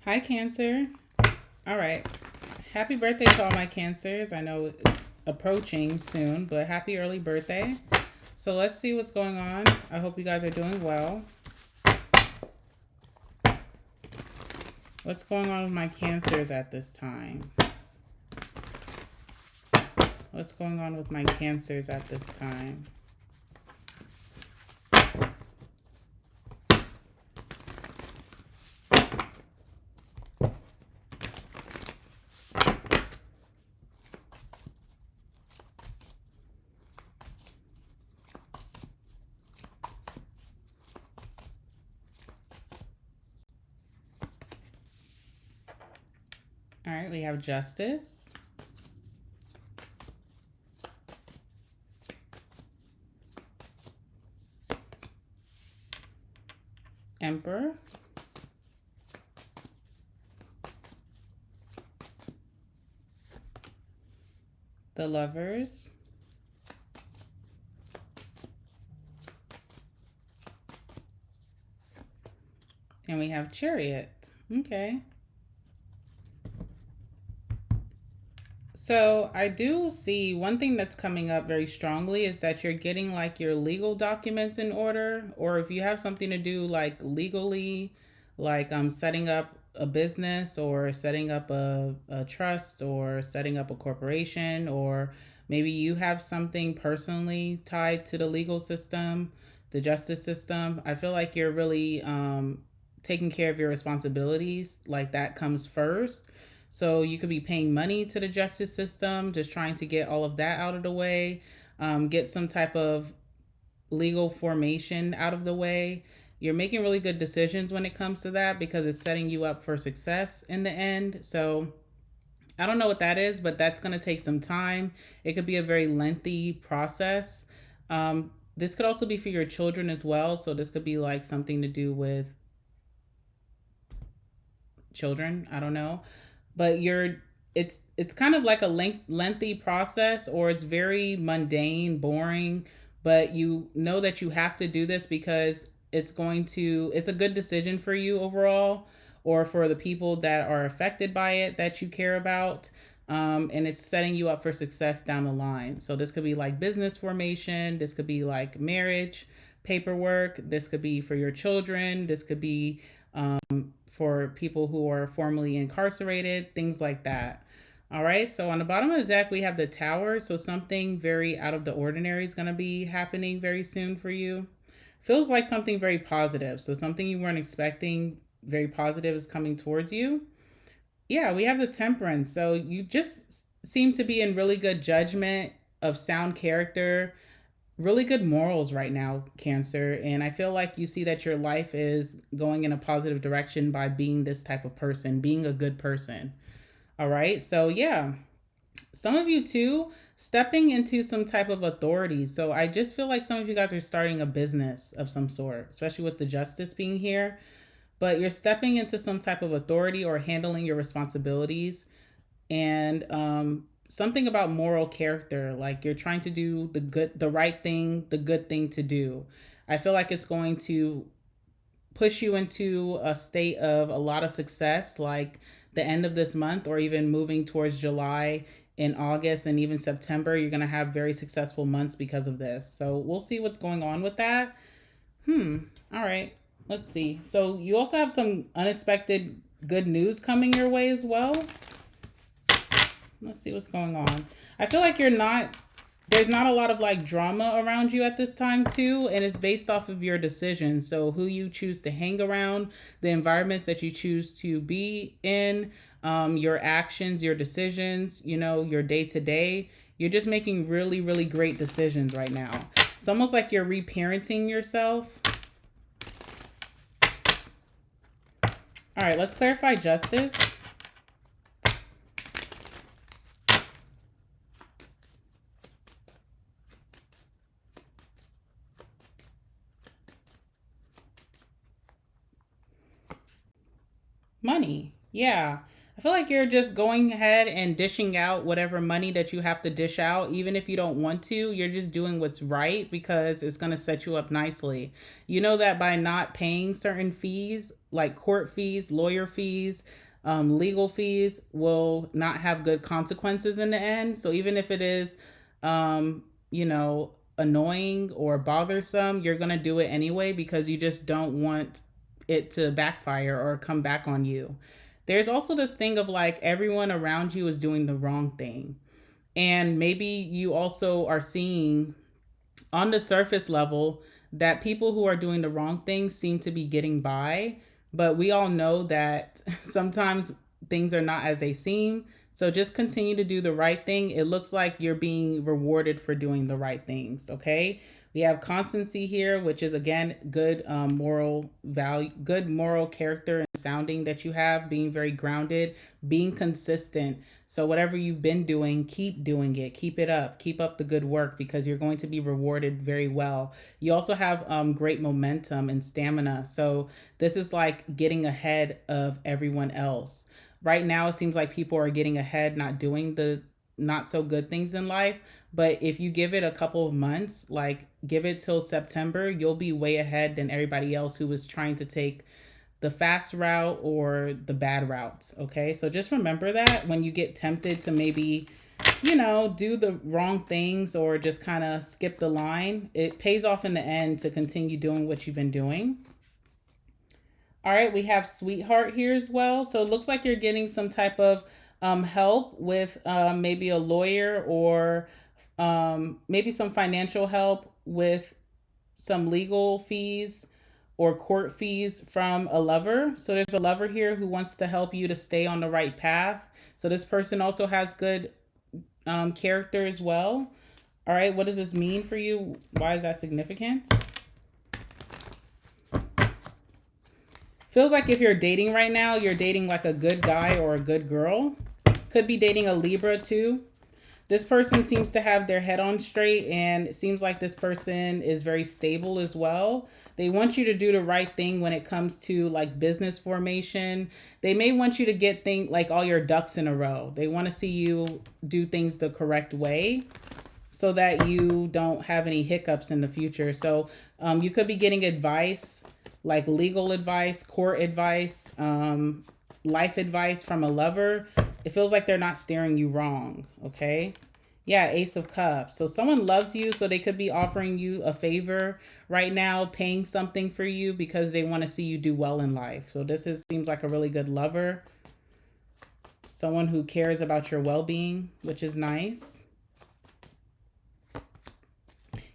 Hi, Cancer. All right. Happy birthday to all my Cancers. I know it's approaching soon, but happy early birthday. So let's see what's going on. I hope you guys are doing well. What's going on with my Cancers at this time? What's going on with my Cancers at this time? All right, we have Justice, Emperor, the Lovers, and we have Chariot. Okay. So I do see one thing that's coming up very strongly is that you're getting like your legal documents in order, or if you have something to do like legally, like setting up a business or setting up a trust or setting up a corporation, or maybe you have something personally tied to the legal system, the justice system. I feel like you're really taking care of your responsibilities, like that comes first, so you could be paying money to the justice system, just trying to get all of that out of the way, get some type of legal formation out of the way. You're making really good decisions when it comes to that because it's setting you up for success in the end. So I don't know what that is, but that's going to take some time. It could be a very lengthy process. This could also be for your children as well. So this could be like something to do with children. I don't know, but it's kind of like a lengthy process, or it's very mundane, boring, but you know that you have to do this because it's a good decision for you overall, or for the people that are affected by it that you care about. And it's setting you up for success down the line. So this could be like business formation, this could be like marriage paperwork, this could be for your children, this could be for people who are formerly incarcerated, things like that. All right, so on the bottom of the deck, we have the Tower. So something very out of the ordinary is going to be happening very soon for you. Feels like something very positive. So something you weren't expecting, very positive, is coming towards you. Yeah, we have the Temperance. So you just seem to be in really good judgment, of sound character, really good morals right now, Cancer. And I feel like you see that your life is going in a positive direction by being this type of person, being a good person. All right. So, yeah, some of you too, stepping into some type of authority. So, I just feel like some of you guys are starting a business of some sort, especially with the Justice being here. But you're stepping into some type of authority or handling your responsibilities, and something about moral character, like you're trying to do the right thing, the good thing to do. I feel like it's going to push you into a state of a lot of success, like the end of this month, or even moving towards July, in August, and even September. You're going to have very successful months because of this. So we'll see what's going on with that. All right, let's see. So you also have some unexpected good news coming your way as well. Let's see what's going on. I feel like there's not a lot of like drama around you at this time too, and it's based off of your decisions. So who you choose to hang around, the environments that you choose to be in, your actions, your decisions, your day to day. You're just making really, really great decisions right now. It's almost like you're reparenting yourself. All right, let's clarify Justice. Money. Yeah. I feel like you're just going ahead and dishing out whatever money that you have to dish out, even if you don't want to. You're just doing what's right because it's going to set you up nicely. You know that by not paying certain fees, like court fees, lawyer fees, legal fees, will not have good consequences in the end. So even if it is, you know, annoying or bothersome, you're going to do it anyway because you just don't want it to backfire or come back on you. There's also this thing of like everyone around you is doing the wrong thing. And maybe you also are seeing on the surface level that people who are doing the wrong things seem to be getting by. But we all know that sometimes things are not as they seem. So just continue to do the right thing. It looks like you're being rewarded for doing the right things. Okay. We have constancy here, which is again good moral value, good moral character and sounding that you have, being very grounded, being consistent. So whatever you've been doing, keep doing it, keep it up, keep up the good work because you're going to be rewarded very well. You also have great momentum and stamina. So this is like getting ahead of everyone else. Right now, it seems like people are getting ahead, not doing the not so good things in life. But if you give it a couple of months, like give it till September, you'll be way ahead than everybody else who was trying to take the fast route or the bad routes. Okay. So just remember that when you get tempted to maybe, you know, do the wrong things or just kind of skip the line, it pays off in the end to continue doing what you've been doing. All right, we have sweetheart here as well. So it looks like you're getting some type of help with maybe a lawyer or maybe some financial help with some legal fees or court fees from a lover. So there's a lover here who wants to help you to stay on the right path. So this person also has good character as well. All right, what does this mean for you? Why is that significant? Feels like if you're dating right now, you're dating like a good guy or a good girl. Could be dating a Libra too. This person seems to have their head on straight, and it seems like this person is very stable as well. They want you to do the right thing when it comes to like business formation. They may want you to get things like all your ducks in a row. They want to see you do things the correct way so that you don't have any hiccups in the future. So you could be getting advice, like legal advice, court advice, life advice from a lover. It feels like they're not steering you wrong. Okay. Yeah, Ace of Cups. So someone loves you, so they could be offering you a favor right now, paying something for you because they want to see you do well in life. So this seems like a really good lover. Someone who cares about your well-being, which is nice.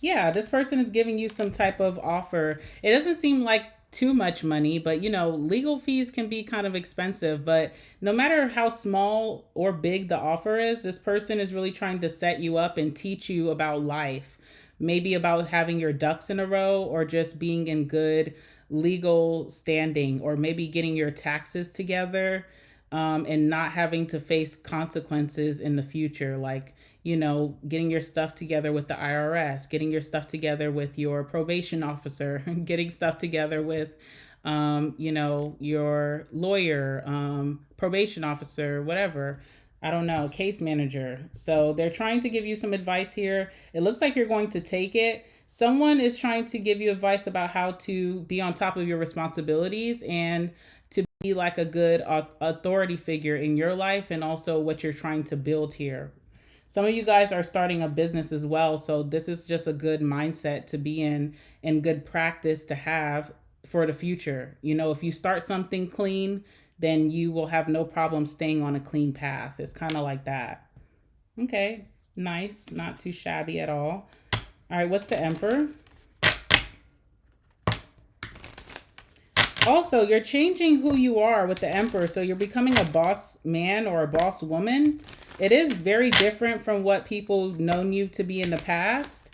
Yeah, this person is giving you some type of offer. It doesn't seem like too much money, but you know, legal fees can be kind of expensive. But no matter how small or big the offer is, this person is really trying to set you up and teach you about life. Maybe about having your ducks in a row or just being in good legal standing or maybe getting your taxes together and not having to face consequences in the future. Like, you know, getting your stuff together with the IRS, getting your stuff together with your probation officer, getting stuff together with, you know, your lawyer, probation officer, whatever. I don't know, case manager. So they're trying to give you some advice here. It looks like you're going to take it. Someone is trying to give you advice about how to be on top of your responsibilities and to be like a good authority figure in your life and also what you're trying to build here. Some of you guys are starting a business as well, so this is just a good mindset to be in and good practice to have for the future. You know, if you start something clean, then you will have no problem staying on a clean path. It's kind of like that. Okay, nice, not too shabby at all. All right, what's the Emperor? Also, you're changing who you are with the Emperor, so you're becoming a boss man or a boss woman. It is very different from what people known you to be in the past.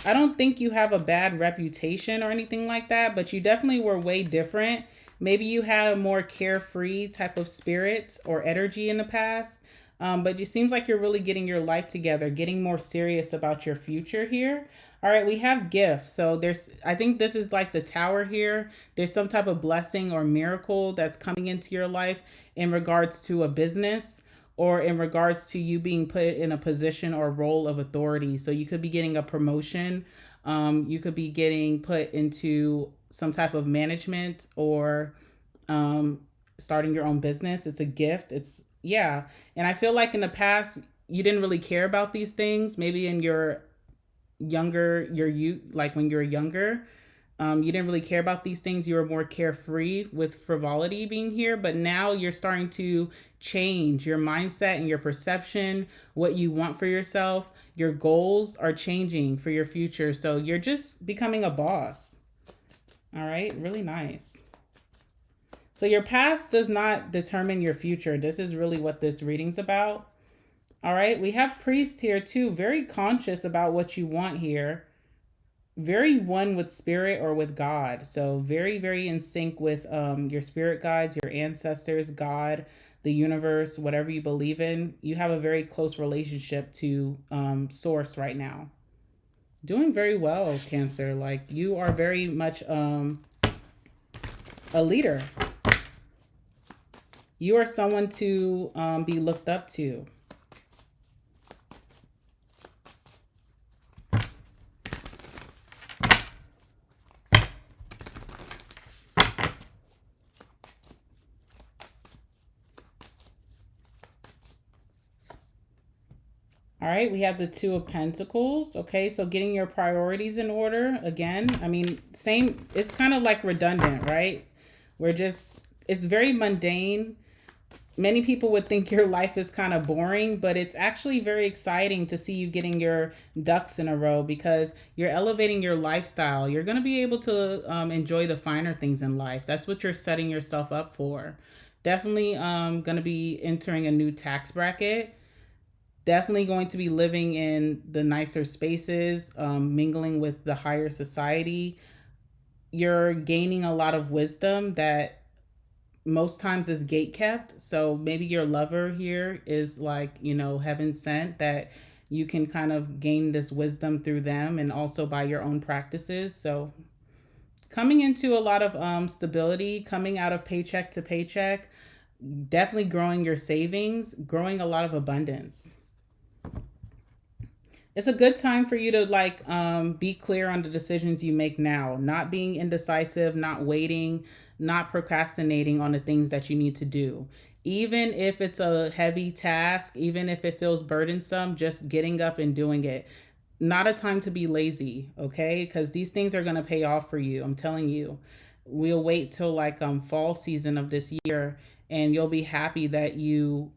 I don't think you have a bad reputation or anything like that, but you definitely were way different. Maybe you had a more carefree type of spirit or energy in the past. But it seems like you're really getting your life together, getting more serious about your future here. All right, we have gift. So I think this is like the tower here. There's some type of blessing or miracle that's coming into your life in regards to a business or in regards to you being put in a position or role of authority. So you could be getting a promotion. You could be getting put into some type of management or starting your own business. It's a gift. Yeah. And I feel like in the past, you didn't really care about these things. Maybe in your your youth, like when you're younger, you didn't really care about these things. You were more carefree with frivolity being here, but now you're starting to change your mindset and your perception, what you want for yourself. Your goals are changing for your future. So you're just becoming a boss. All right, really nice. So your past does not determine your future. This is really what this reading's about. All right, we have priest here too, very conscious about what you want here. Very one with spirit or with God. So very, very in sync with your spirit guides, your ancestors, God, the universe, whatever you believe in. You have a very close relationship to source right now. Doing very well, Cancer. Like you are very much a leader. You are someone to be looked up to. All right, we have the Two of Pentacles. Okay, so getting your priorities in order. Again, I mean, same, it's kind of like redundant, right? It's very mundane. Many people would think your life is kind of boring, but it's actually very exciting to see you getting your ducks in a row because you're elevating your lifestyle. You're going to be able to enjoy the finer things in life. That's what you're setting yourself up for. Definitely going to be entering a new tax bracket. Definitely going to be living in the nicer spaces, mingling with the higher society. You're gaining a lot of wisdom that most times is gate kept. So maybe your lover here is like, heaven sent, that you can kind of gain this wisdom through them and also by your own practices. So coming into a lot of stability, coming out of paycheck to paycheck, definitely growing your savings, growing a lot of abundance. It's a good time for you to be clear on the decisions you make now, not being indecisive, not waiting, not procrastinating on the things that you need to do. Even if it's a heavy task, even if it feels burdensome, just getting up and doing it. Not a time to be lazy, okay? Because these things are going to pay off for you. I'm telling you. We'll wait till fall season of this year and you'll be happy that you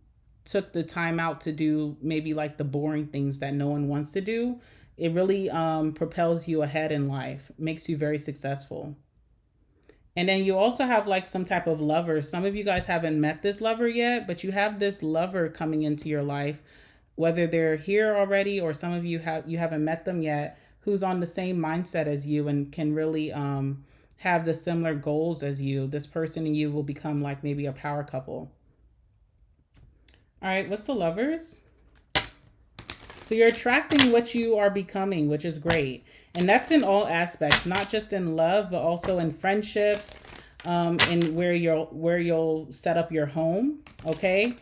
took the time out to do maybe like the boring things that no one wants to do. It really propels you ahead in life, makes you very successful. And then you also have like some type of lover. Some of you guys haven't met this lover yet, but you have this lover coming into your life, whether they're here already or some of you haven't met them yet, who's on the same mindset as you and can really have the similar goals as you. This person and you will become like maybe a power couple. All right, what's the lovers? So you're attracting what you are becoming, which is great. And that's in all aspects, not just in love, but also in friendships, and where you'll set up your home, okay?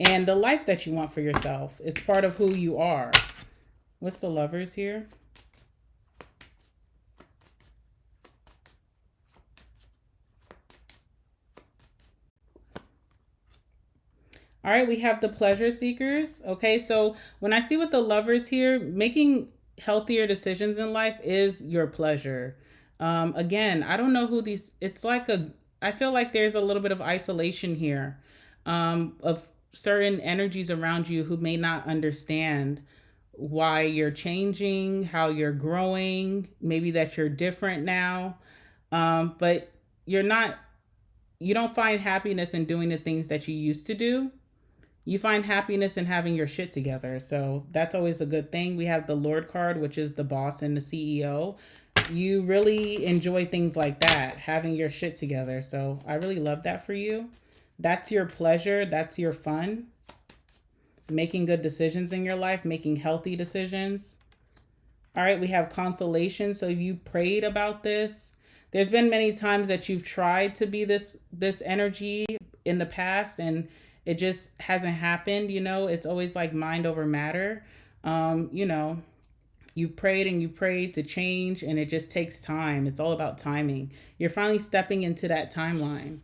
And the life that you want for yourself. It's part of who you are. What's the lovers here? All right, we have the pleasure seekers. Okay, so when I see with the lovers here, making healthier decisions in life is your pleasure. Again, I don't know who these, I feel like there's a little bit of isolation here of certain energies around you who may not understand why you're changing, how you're growing, maybe that you're different now. But you don't find happiness in doing the things that you used to do. You find happiness in having your shit together. So that's always a good thing. We have the Lord card, which is the boss and the CEO. You really enjoy things like that, having your shit together. So I really love that for you. That's your pleasure. That's your fun. making good decisions in your life, making healthy decisions. All right, we have consolation. So you prayed about this. There's been many times that you've tried to be this energy in the past, and it just hasn't happened. It's always like mind over matter. You know, you prayed and you prayed to change, and it just takes time. It's all about timing. You're finally stepping into that timeline.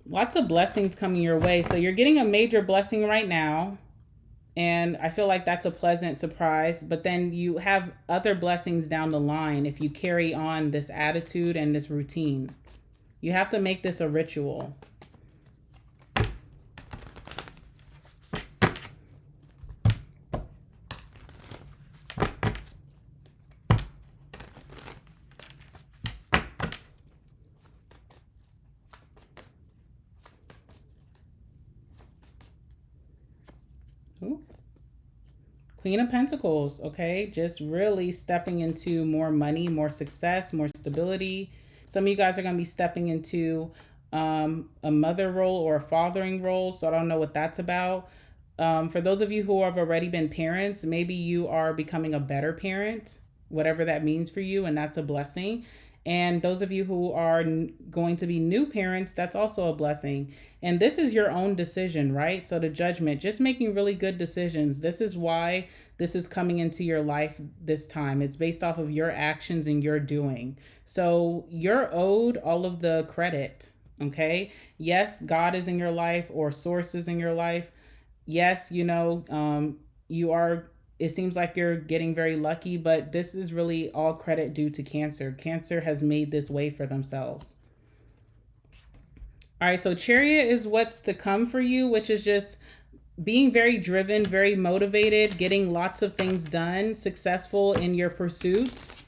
Lots of blessings coming your way. So you're getting a major blessing right now. And I feel like that's a pleasant surprise. But then you have other blessings down the line if you carry on this attitude and this routine. You have to make this a ritual. Ooh. Queen of Pentacles, okay? Just really stepping into more money, more success, more stability. Some of you guys are going to be stepping into a mother role or a fathering role. So I don't know what that's about. For those of you who have already been parents, maybe you are becoming a better parent, whatever that means for you, and that's a blessing. And those of you who are going to be new parents, that's also a blessing. And this is your own decision, right? So the judgment, just making really good decisions. This is why this is coming into your life this time. It's based off of your actions and your doing. So you're owed all of the credit, okay? Yes, God is in your life or source is in your life. Yes, you are, it seems like you're getting very lucky, but this is really all credit due to Cancer. Cancer has made this way for themselves. All right, so Chariot is what's to come for you, which is just being very driven, very motivated, getting lots of things done, successful in your pursuits.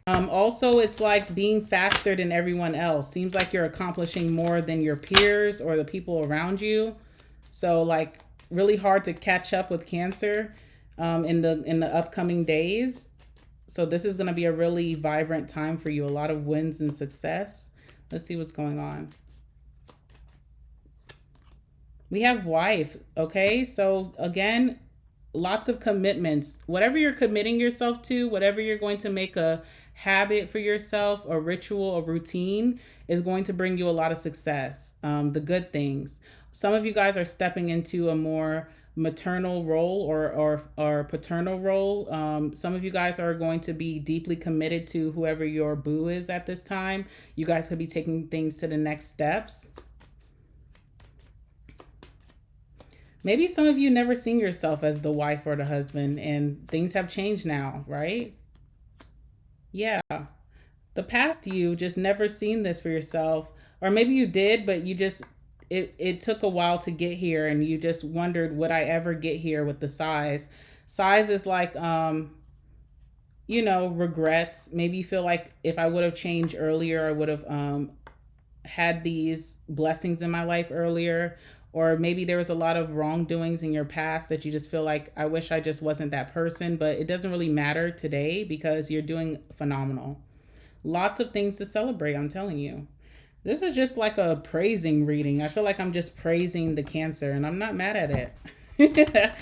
Also, it's like being faster than everyone else. Seems like you're accomplishing more than your peers or the people around you. So like really hard to catch up with Cancer in the upcoming days. So this is going to be a really vibrant time for you. A lot of wins and success. Let's see what's going on. We have wife. Okay. So again, lots of commitments. Whatever you're committing yourself to, whatever you're going to make a habit for yourself, a ritual, a routine, is going to bring you a lot of success. The good things. Some of you guys are stepping into a more maternal role or paternal role. Some of you guys are going to be deeply committed to whoever your boo is at this time. You guys could be taking things to the next steps. Maybe some of you never seen yourself as the wife or the husband, and things have changed now, right? Yeah. The past you just never seen this for yourself. Or maybe you did, but you just, it took a while to get here, and you just wondered, would I ever get here with the size? Size is like, regrets. Maybe you feel like if I would have changed earlier, I would have had these blessings in my life earlier. Or maybe there was a lot of wrongdoings in your past that you just feel like, I wish I just wasn't that person. But it doesn't really matter today because you're doing phenomenal. Lots of things to celebrate, I'm telling you. This is just like a praising reading. I feel like I'm just praising the Cancer, and I'm not mad at it.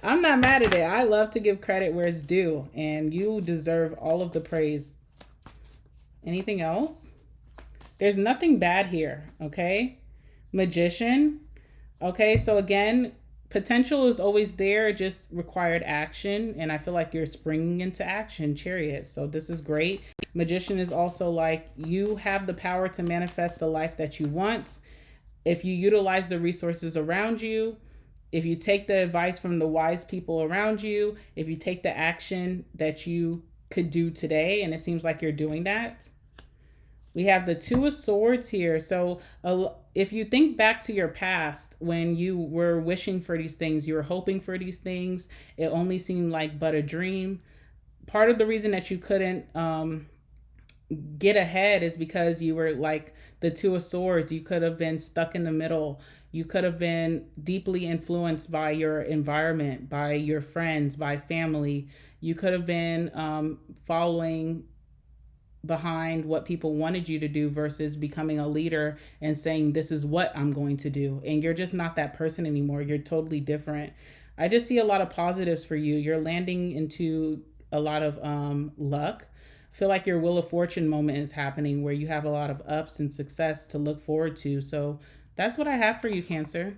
I'm not mad at it. I love to give credit where it's due, and you deserve all of the praise. Anything else? There's nothing bad here, okay? Magician. Okay, so again, potential is always there, just required action. And I feel like you're springing into action, Chariot. So this is great. Magician is also like you have the power to manifest the life that you want. If you utilize the resources around you, if you take the advice from the wise people around you, if you take the action that you could do today, and it seems like you're doing that. We have the Two of Swords here. So if you think back to your past, when you were wishing for these things, you were hoping for these things, it only seemed like but a dream. Part of the reason that you couldn't get ahead is because you were like the Two of Swords. You could have been stuck in the middle. You could have been deeply influenced by your environment, by your friends, by family. You could have been following behind what people wanted you to do versus becoming a leader and saying, this is what I'm going to do. And you're just not that person anymore. You're totally different. I just see a lot of positives for you. You're landing into a lot of luck. I feel like your Wheel of Fortune moment is happening where you have a lot of ups and success to look forward to. So that's what I have for you, Cancer.